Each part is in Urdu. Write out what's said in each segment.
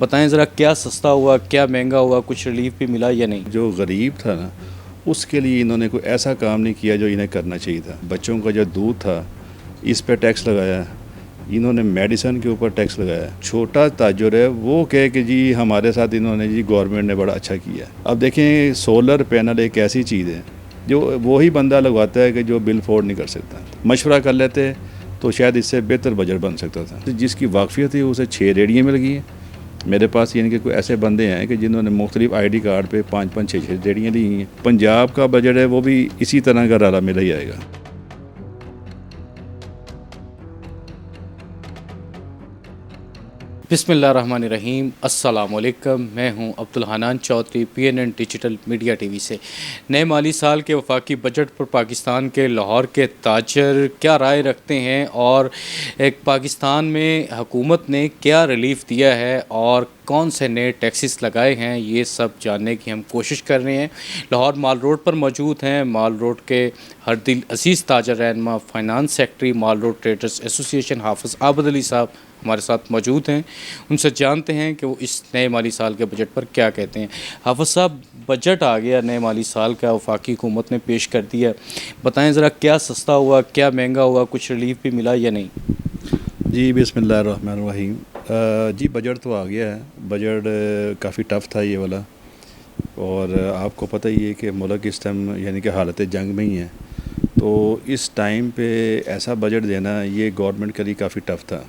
بتائیں ذرا کیا سستا ہوا، کیا مہنگا ہوا، کچھ ریلیف بھی ملا یا نہیں؟ جو غریب تھا نا اس کے لیے انہوں نے کوئی ایسا کام نہیں کیا جو انہیں کرنا چاہیے تھا. بچوں کا جو دودھ تھا اس پہ ٹیکس لگایا، انہوں نے میڈیسن کے اوپر ٹیکس لگایا. چھوٹا تاجر ہے وہ کہے کہ جی ہمارے ساتھ انہوں نے گورنمنٹ نے بڑا اچھا کیا. اب دیکھیں سولر پینل ایک ایسی چیز ہے جو وہی بندہ لگواتا ہے کہ جو بل افورڈ نہیں کر سکتا. مشورہ کر لیتے تو شاید اس سے بہتر بجٹ بن سکتا تھا. جس کی واقفیت تھی اسے 6 ریڑیاں مل گئی ہیں. میرے پاس یعنی کہ کوئی ایسے بندے ہیں کہ جنہوں نے مختلف آئی ڈی کارڈ پہ 5 6 ریڑیاں لی ہیں. پنجاب کا بجٹ ہے وہ بھی اسی طرح کا رالا ملا ہی آئے گا. بسم اللہ الرحمن الرحیم. السلام علیکم. میں ہوں Abdul Hanan Chaudhry PNN digital media TV سے. نئے مالی سال کے وفاقی بجٹ پر پاکستان کے لاہور کے تاجر کیا رائے رکھتے ہیں اور ایک پاکستان میں حکومت نے کیا ریلیف دیا ہے اور کون سے نئے ٹیکسز لگائے ہیں، یہ سب جاننے کی ہم کوشش کر رہے ہیں. لاہور مال روڈ پر موجود ہیں مال روڈ کے ہردل عزیز تاجر رہنما فائنانس سیکٹری مال روڈ ٹریڈرز ایسوسی ایشن حافظ عابد علی صاحب ہمارے ساتھ موجود ہیں. ان سے جانتے ہیں کہ وہ اس نئے مالی سال کے بجٹ پر کیا کہتے ہیں. حافظ صاحب، بجٹ آ گیا نئے مالی سال کا، وفاقی حکومت نے پیش کر دیا. بتائیں ذرا کیا سستا ہوا، کیا مہنگا ہوا، کچھ ریلیف بھی ملا یا نہیں؟ جی بسم اللہ الرحمن الرحیم. جی بجٹ تو آ گیا ہے. بجٹ کافی ٹف تھا یہ والا، اور آپ کو پتہ ہی ہے کہ ملک اس ٹائم یعنی کہ حالت جنگ میں ہی ہے. تو اس ٹائم پہ ایسا بجٹ دینا یہ گورنمنٹ کے لیے کافی ٹف تھا.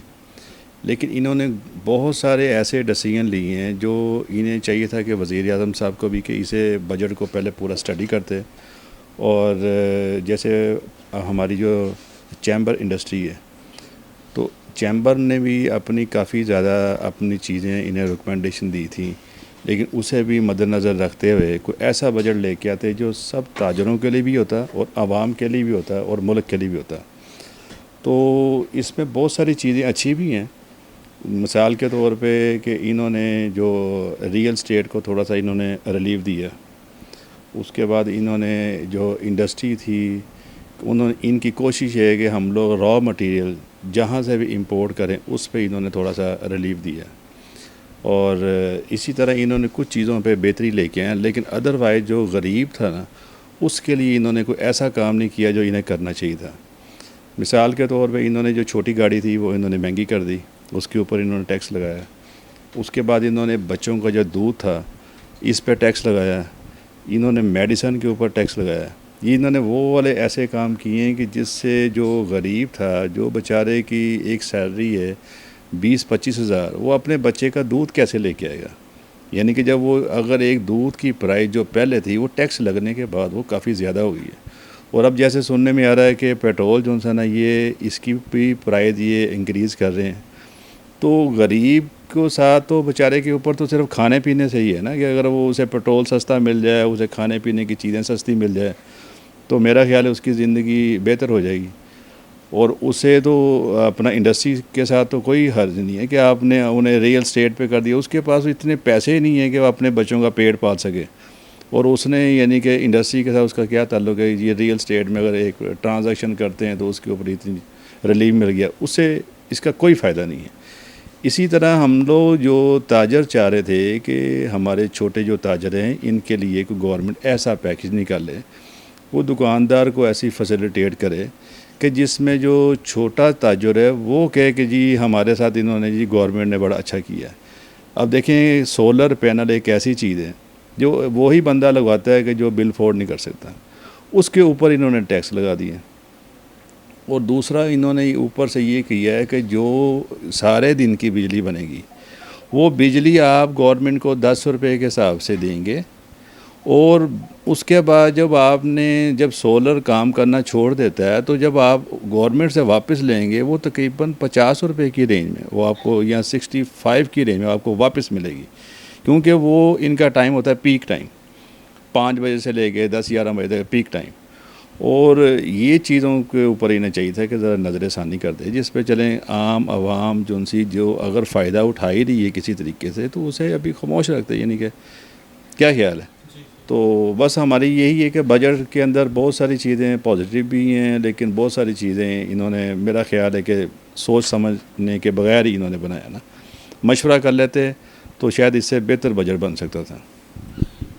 لیکن انہوں نے بہت سارے ایسے ڈیسیژن لیے ہیں جو انہیں چاہیے تھا کہ وزیر اعظم صاحب کو بھی کہ اسے بجٹ کو پہلے پورا اسٹڈی کرتے. اور جیسے ہماری جو چیمبر انڈسٹری ہے تو چیمبر نے بھی اپنی کافی زیادہ اپنی چیزیں انہیں ریکمنڈیشن دی تھی، لیکن اسے بھی مد نظر رکھتے ہوئے کوئی ایسا بجٹ لے کے آتے جو سب تاجروں کے لیے بھی ہوتا اور عوام کے لیے بھی ہوتا اور ملک کے لیے بھی ہوتا. تو اس میں بہت ساری چیزیں اچھی بھی ہیں. مثال کے طور پہ کہ انہوں نے جو ریئل اسٹیٹ کو تھوڑا سا انہوں نے ریلیف دیا. اس کے بعد انہوں نے جو انڈسٹری تھی ان کی کوشش ہے کہ ہم لوگ را مٹیریل جہاں سے بھی امپورٹ کریں اس پہ انہوں نے تھوڑا سا ریلیف دیا. اور اسی طرح انہوں نے کچھ چیزوں پہ بہتری لے کے آئے. لیکن ادروائز جو غریب تھا نا اس کے لیے انہوں نے کوئی ایسا کام نہیں کیا جو انہیں کرنا چاہیے تھا. مثال کے طور پہ انہوں نے جو چھوٹی گاڑی تھی وہ انہوں نے مہنگی کر دی، اس کے اوپر انہوں نے ٹیکس لگایا. اس کے بعد انہوں نے بچوں کا جو دودھ تھا اس پہ ٹیکس لگایا. انہوں نے میڈیسن کے اوپر ٹیکس لگایا. یہ انہوں نے وہ والے ایسے کام کیے ہیں کہ جس سے جو غریب تھا، جو بیچارے کی ایک سیلری ہے 20-25 ہزار، وہ اپنے بچے کا دودھ کیسے لے کے آئے گا. یعنی کہ جب وہ اگر ایک دودھ کی پرائس جو پہلے تھی وہ ٹیکس لگنے کے بعد وہ کافی زیادہ ہو گئی ہے. اور اب جیسے سننے میں آ رہا ہے کہ پیٹرول جو ہے نا یہ اس کی بھی پرائز یہ انکریز کر رہے ہیں. تو غریب کو ساتھ تو بیچارے کے اوپر تو صرف کھانے پینے سے ہی ہے نا کہ اگر وہ اسے پیٹرول سستا مل جائے، اسے کھانے پینے کی چیزیں سستی مل جائے تو میرا خیال ہے اس کی زندگی بہتر ہو جائے گی. اور اسے تو اپنا انڈسٹری کے ساتھ تو کوئی حرج نہیں ہے کہ آپ نے انہیں ریئل اسٹیٹ پہ کر دیا. اس کے پاس اتنے پیسے ہی نہیں ہیں کہ وہ اپنے بچوں کا پیٹ پال سکے. اور اس نے یعنی کہ انڈسٹری کے ساتھ اس کا کیا تعلق ہے. یہ ریئل اسٹیٹ میں اگر ایک ٹرانزیکشن کرتے ہیں تو اس کے اوپر اتنی ریلیف مل گیا، اس سے اس کا کوئی فائدہ نہیں ہے. اسی طرح ہم لوگ جو تاجر چاہ رہے تھے کہ ہمارے چھوٹے جو تاجر ہیں ان کے لیے کوئی گورنمنٹ ایسا پیکج نکالے، وہ دکاندار کو ایسی فیسیلیٹیٹ کرے کہ جس میں جو چھوٹا تاجر ہے وہ کہے کہ جی ہمارے ساتھ انہوں نے گورنمنٹ نے بڑا اچھا کیا. اب دیکھیں سولر پینل ایک ایسی چیز ہے جو وہی بندہ لگواتا ہے کہ جو بل افورڈ نہیں کر سکتا. اس کے اوپر انہوں نے ٹیکس لگا دیے. اور دوسرا انہوں نے اوپر سے یہ کیا ہے کہ جو سارے دن کی بجلی بنے گی وہ بجلی آپ گورنمنٹ کو 10 روپے کے حساب سے دیں گے. اور اس کے بعد جب سولر کام کرنا چھوڑ دیتا ہے تو جب آپ گورنمنٹ سے واپس لیں گے وہ تقریباً 50 روپے کی رینج میں وہ آپ کو یا 65 کی رینج میں آپ کو واپس ملے گی. کیونکہ وہ ان کا ٹائم ہوتا ہے پیک ٹائم، 5 بجے سے لے کے 10-11 بجے تک پیک ٹائم. اور یہ چیزوں کے اوپر انہیں چاہیے تھا کہ ذرا نظر ثانی کر دے جس پہ چلیں عام عوام جو اگر فائدہ اٹھا ہی رہی ہے کسی طریقے سے تو اسے ابھی خاموش رکھتے. یعنی کہ کیا خیال ہے؟ تو بس ہماری یہی ہے کہ بجٹ کے اندر بہت ساری چیزیں پازیٹیو بھی ہیں، لیکن بہت ساری چیزیں انہوں نے میرا خیال ہے کہ سوچ سمجھنے کے بغیر ہی انہوں نے بنایا نا. مشورہ کر لیتے تو شاید اس سے بہتر بجٹ بن سکتا تھا۔